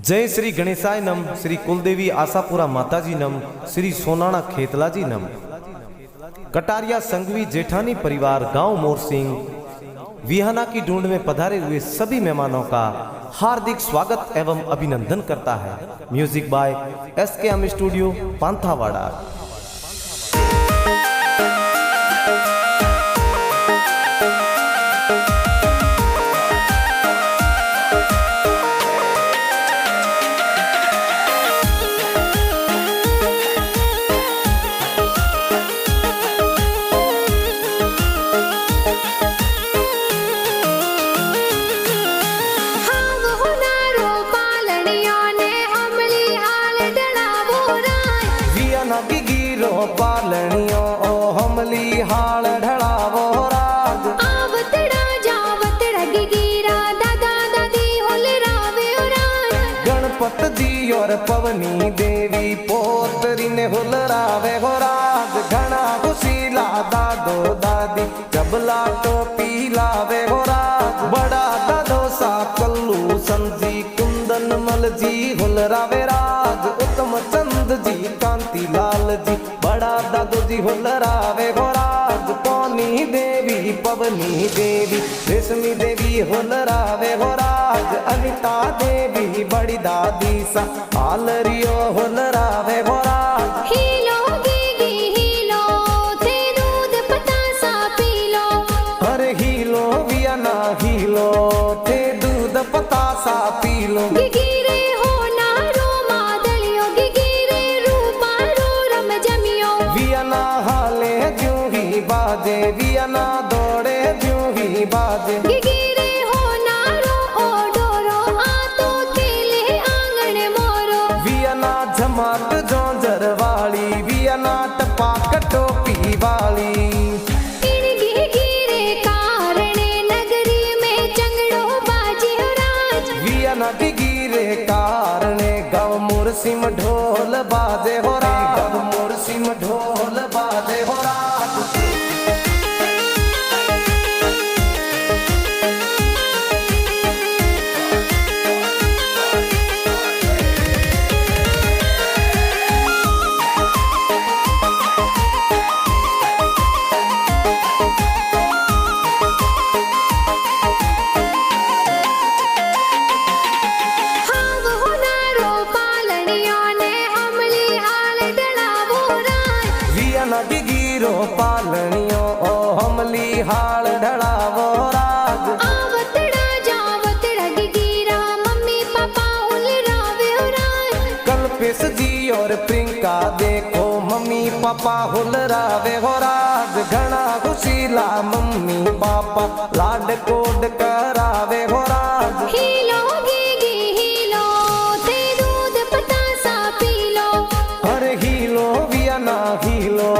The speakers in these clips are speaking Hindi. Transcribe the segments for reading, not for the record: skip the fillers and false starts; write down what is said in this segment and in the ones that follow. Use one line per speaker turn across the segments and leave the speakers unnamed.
जय श्री गणेशाय नम, श्री कुलदेवी आशापुरा माताजी नम, श्री सोनाना खेतला जी नम। कटारिया संघवी जेठानी परिवार गांव मोरसिंह विहाना की ढूंढ में पधारे हुए सभी मेहमानों का हार्दिक स्वागत एवं अभिनंदन करता है। Music by SKM studio Panthawada. पालनियों ओ हमली हाल ढड़ावो राग
आवतड़ा जावतड़ा गिगिरा दादा दादी होले रावे राग
गणपत जी और पवनी देवी पोतरी ने होल रावे हो राग। घना खुशीला दादो दादी जबला टोपी लावे हो राग। बड़ा दादो सा कल्लू संजी कुंदन मल जी होल रावे राग। उत्तम चंद जी कांति लाल जी बड़ा दादो जी होल रावे हो राग। पौनी देवी पवनी देवी रेशमी देवी होल रावे हो राग। अनिता देवी बड़ी दादी सा आलरियो होल रावे हो राग।
हीलो गिगी हीलो थे दूध पतासा पीलो।
अरे हीलो वियना हीलो थे दूध पतासा पीलो।
गिगिरे हो नारो मादलियो गिगिरे रूपा रो रम जमियो।
वियना हाले ज्यों ही बाजे वियना दौड़े ज्यों ही बाजे।
गिगिरे हो नारो ओ डोरो आतो खेले आंगन मोरो।
वियना झमाक जोंजर वाली वियना टपाक टोपी वाली।
इन गिगिरे कारणे नगरी में चंगड़ो बाजे राज।
वियना गिगिरे कारणे गव मुरसिम ढोल बाजे हो राग। गव मुरसिम ढोल बाजे हो राग।
हाव हो नारो पालनियो ने हमली हाल डड़ावो राज।
वियना गिगिरो पालनियो ओ हमली हाल ढड़ावो राग।
आवतड़ा जावतड़ा गिगिरा मम्मी पापा हुल रावे राज।
कल्पेश जी और प्रियंका देखो मम्मी पापा हुल रावे हो राग। घना खुशीला मम्मी पापा लाड कोड करावे हो राग।
हीलो गिगी हीलो थे दूध पतासा पीलो।
अरे हीलो वियना हीलो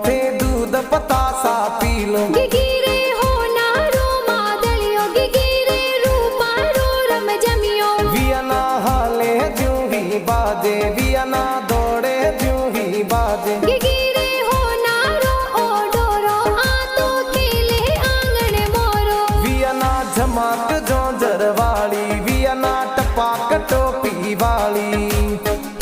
थे दूध पतासा पीलो।
गिगिरे हो नारो मादलियो गिगिरे रूपा रो रम जमियो।
वियना हाले ज्यों ही बाजे वियना दौड़े ज्यों ही बाजे।
गिगिरे हो नारो ओ डोरो आतो खेले आंगन मोरो।
वियना झमाक जोंजर वाली वियना टपाक टोपी वाली।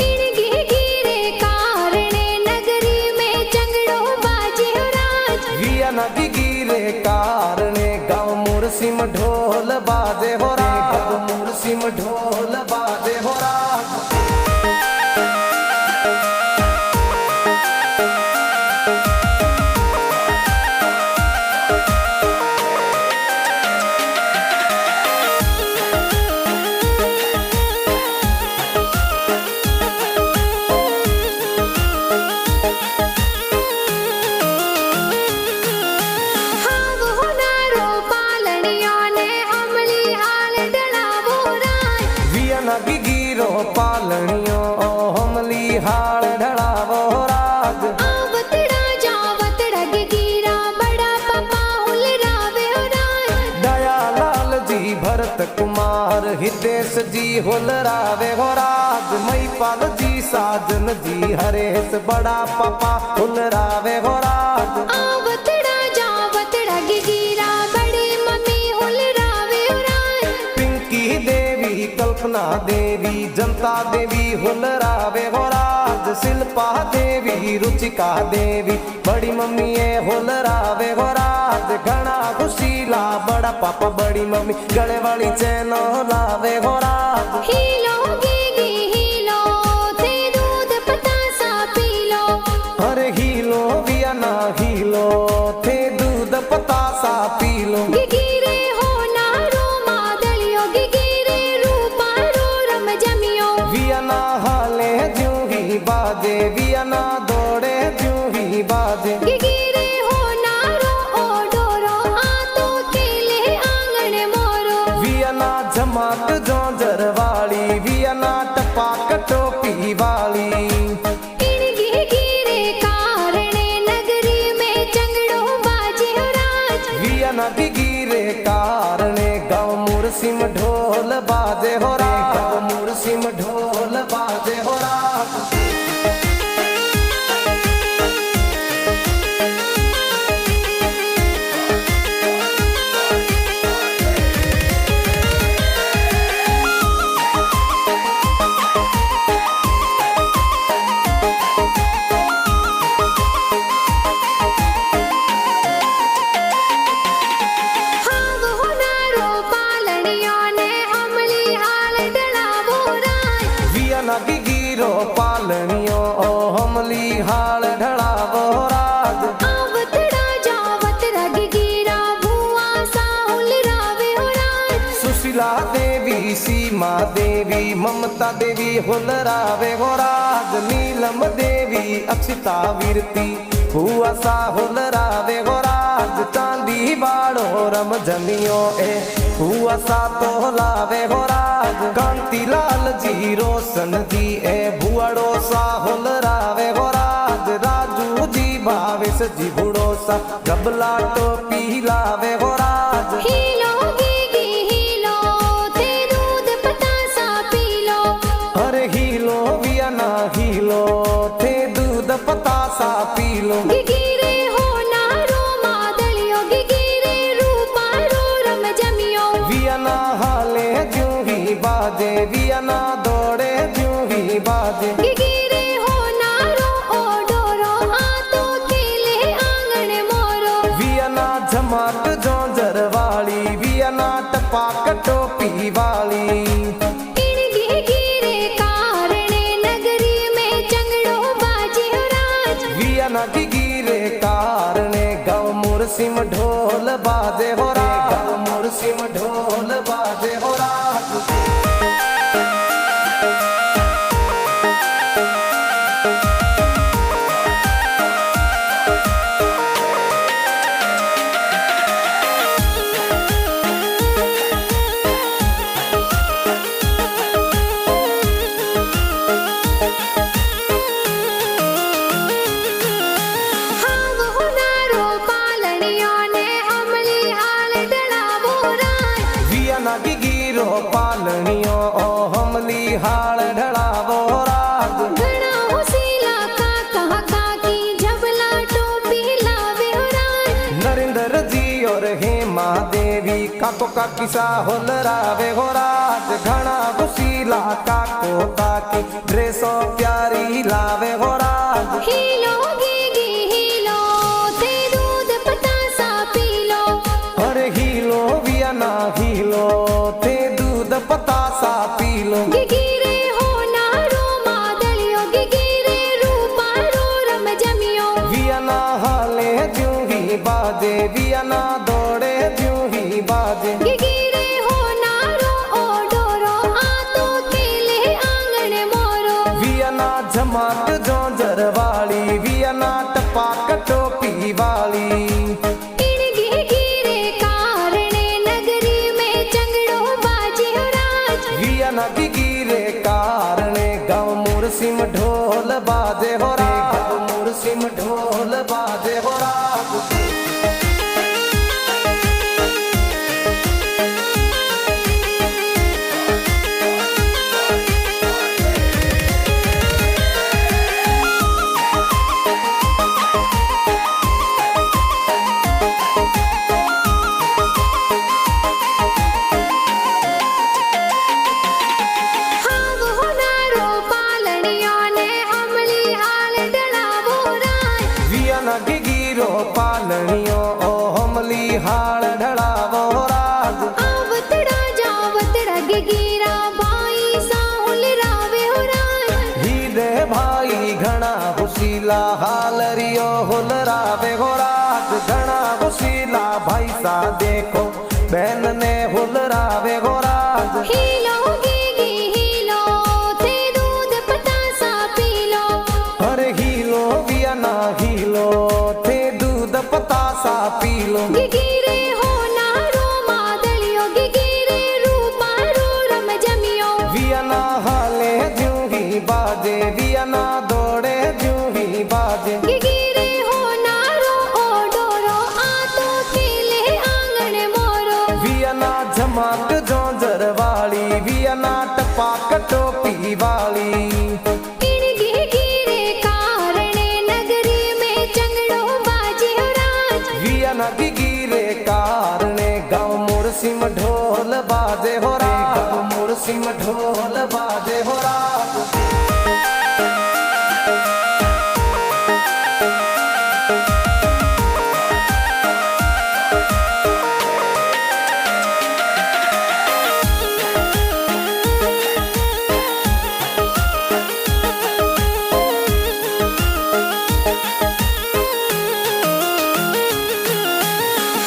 इन गिगिरे कारणे नगरी में चंगड़ो बाजे राज।
वियना गिगिरे कारणे गाँव मुरसिम ढोल बाजे हो राग। गाँव मुरसिम ढोल बाजे हो राग।
हाव हो नारो पालनियो ने हमली हाल डड़ावो राज।
वियना गिगिरो पालनियो ओ हमली हाल ढड़ावो राग।
आवतड़ा जावतड़ा गिगिरा बड़ा पापा हुल रावे राज।
दयालाल जी भरत कुमार हितेश जी होल रावे हो राग। मईपाल जी साजन जी हरेश बड़ा पापा होल रावे हो राग।
आवतड़ा जावतड़ा गिगिरा बड़ी मम्मी हुल रावे राज।
पिंकी देवी कल्प सपना देवी जनता देवी हुलरावे हो राज शिल्पा देवी रुचिका देवी बड़ी मम्मी हुलरावे हो राज घना खुशीला बड़ा पापा बड़ी मम्मी गले वाली चैनो लावे हो राज
हीलो गीगी हीलो थे दूध पतासा पी लो
अरे हीलो वियना हीलो थे दूध पतासा पी लो
गिगिरे हो नारो मादलियो गिगिरे रूपा रो रम जमियो
वियना हाले ज्यों ही बाजे वियना दौड़े ज्यों ही बाजे
गिगिरे हो नारो ओ डोरो हाथों केले आंगन मोरो
वियना जमात जोंजर वाली वियना टपाक टोपी वाली
इन गिगिरे कारणे नगरी में चंगड़ो बाजे हो राज
वियना गिगिरे कारणे गाँव मुरसिम ढोल बाजे हो राज गाँव मुरसिम ढोल बाजे हो राज
हाँ वो नारो पालनियों ने अमली हाल डलावो राज
वियना गिगिरो पालनियो ओ हमली हाल ढड़ावो राज
आवतड़ा जावतड़ा गिगिरा भुआ साहुल रावे हो राज
सुशीला देवी सीमा देवी ममता देवी हुलरावे हो राज नीलम देवी अक्षिता वीरती हुआ सा हुलरावे हो राज चांदी बाड़ो रम जनियो ए हुआ सा तो लावे हो राज कांति लाल जी रोशन जी ए भुआड़ो सा हुलरावे हो राज राजू जी भावेश जी बुड़ो सा गबला टोपी लावे हो राज
हीलो गीगी हीलो थे दूध पतासा पी लो
अरे हीलो वियना हीलो थे दूध पतासा पी लो
गिगिरे हो नारो मादलियो गिगिरे रूपा रो रम जमियो
वियना हाले ज्यों ही बाजे वियना दौड़े ज्यों ही बाजे
गिगिरे हो नारो ओ डोरो हाथों केले आंगन मोरो
वियना जमात जोंजर वाली वियना टपाक टोपी वाली
इन गिगिरे कारणे नगरी में चंगड़ो बाजे हो राज
वियना गिगिरे कारणे गाँव मुरसिम ढोल बाजे हो राज गाँव मुरसिम ढोल बाजे हो राज
हाँ वो नारो पालनियों ने अमली हाल डलावो राज
वियना गिगिरो पालनियो ओ हमली हाल ढड़ावो राज
घना हुसीला काका काकी झबला टोपी लावे हो राज
नरेंद्र जी और हेमा देवी काको काकी सा होलरावे हो राज घना खुशीला काको काकी ड्रेसो प्यारी लावे हो राज
हीलो गीगी हीलो थे दूध पतासा पी लो
अरे हीलो वियना हीलो थे दूध पतासा पी लो
गिगिरे हो नारो मादलियो गिगिरे रूपा रो रम जमियो
वियना हाले ज्यों ही बाजे वियना दौड़े ज्यों ही बाजे
गिगिरे हो नारो ओ डोरो हाथों केले आंगन मोरो
वियना जमात जोंजर वाली वियना टपाक टोपी वाली
इन गिगिरे कारणे नगरी में चंगड़ो बाजे हो राज
वियना गिगिरे कारणे गाँव मुरसिम ढोल बाजे हो राज गाँव मुरसिम ढोल बाजे हो राज भाई सा देखो बहन ने हुलरावे हो राज।
हीलो गीगी हीलो थे दूध पतासा पी लो।
अरे हीलो विया ना हीलो थे दूध पतासा पी लो।
गिगिरे हो नारो मादलियो गिगिरे रूपा रो रम जमियो।
विया ना हाले ज्यों ही बाजे विया ना दौड़े ज्यों ही बाजे।
गिगिरे हो नारो ओ डोरो आ तो केले आंगन मोरो।
विया ना झमाक जोंजर वाली विया ना टपाक टोपी वाली।
इन गिगिरे कारणे नगरी में चंगड़ो बाजे हो राज।
विया ना गिगिरे कारणे गाँव मुरसी में ढोल बाजे हो राज। गाँव मुरसी में ढोल बाजे हो राज।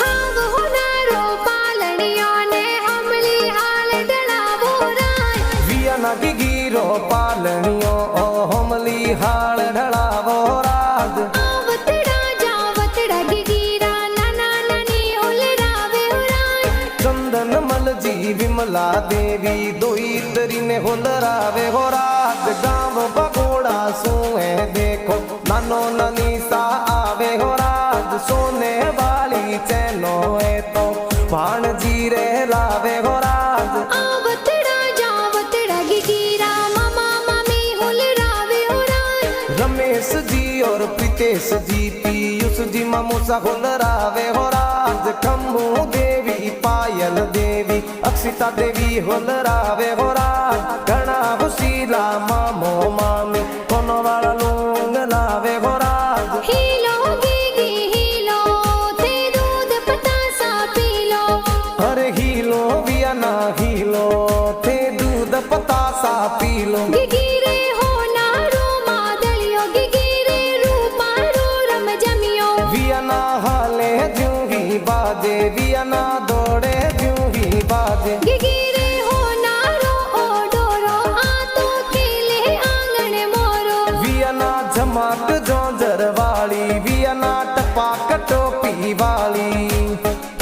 हाव हो नारो पालनियो ने हमली हाल डलावो राज।
विया ना गिगिरो पालनियो ओ हमली हाल ढड़ावो राज।
आवतड़ा जावतड़ा गिगिरा नाना नानी उलरावे हो राज।
चंदन मल जी विमला देवी दोई तरी ने हुलरावे हो राज। गाँव बगोड़ा सुए देखो नानो ननी सा आवे हो राज। सोने वाली चैनो है तो भाण जी रे लावे हो राज।
आवतड़ा जावतड़ा गिगिरा मामा मामी उलरावे हो राज।
रमेश जी और प्रीतेश जी पीयूष जी मामूसा हुलरावे हो राज। खम्भू देवी पायल देवी अक्षिता देवी हुलरावे हो राज। घना हुशीला मामो मामी कोनो वाला लूंग लावे हो राज।
हीलो गीगी हीलो थे दूध पतासा पी लो।
अरे हीलो विया ना हीलो थे दूध पतासा पी लो।
गिगिरे हो नारो मादलियो गिगिरे रूपा रो रम जमियो।
विया ना हाले ज्यों ही बाजे विया ना दौड़े ज्यों ही बाजे।
गिगिरे हो नारो ओ डोरो आ तो केले आंगन मोरो।
विया ना झमाक जोंजर वाली विया ना टपाक टोपी वाली।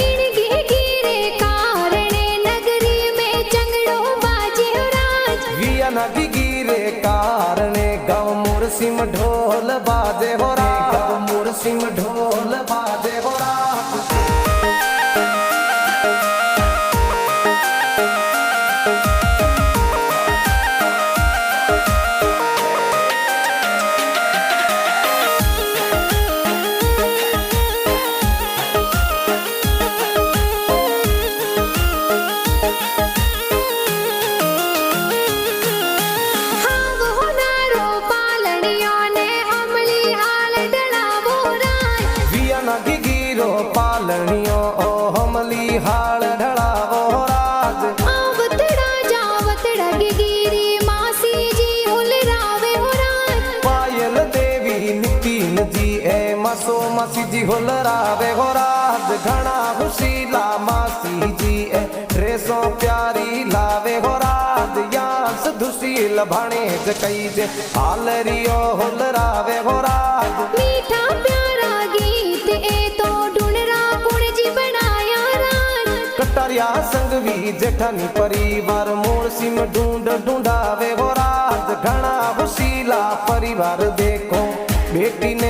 इन गिगिरे कारणे नगरी में चंगड़ो बाजे हो राज।
विया ना गिगिरे कारणे गाँव मुरसी में ढोल बाजे हो राज। गाँव मुरसी में ढोल बाजे हो राज।
हाव हो नारो पालनियो ने हमली हाल डलावो राज।
विया ना गिगिरो पालनियो ओ हमली हाल ढड़ावो राज।
आवतड़ा जावतड़ा गिगिरी मासी जी उलरावे हो राज।
पायल देवी नितिन जी ए मसो मसी जी हुलरावे हो राज। घना हुशीला मासी जी ए ड्रेसों प्यारी लावे हो राज। यांस धुशील भाणेज कई जे हालरियो हुलरावे हो राज।
मीठा प्यारा गीत ए तो ढूंढरा गुण जी बनाया राज।
कटरिया संग भी जेठनी परिवार मोरसी में ढूंढ ढूंढावे हो राज। घना हुशीला परिवार देखो बेटी ने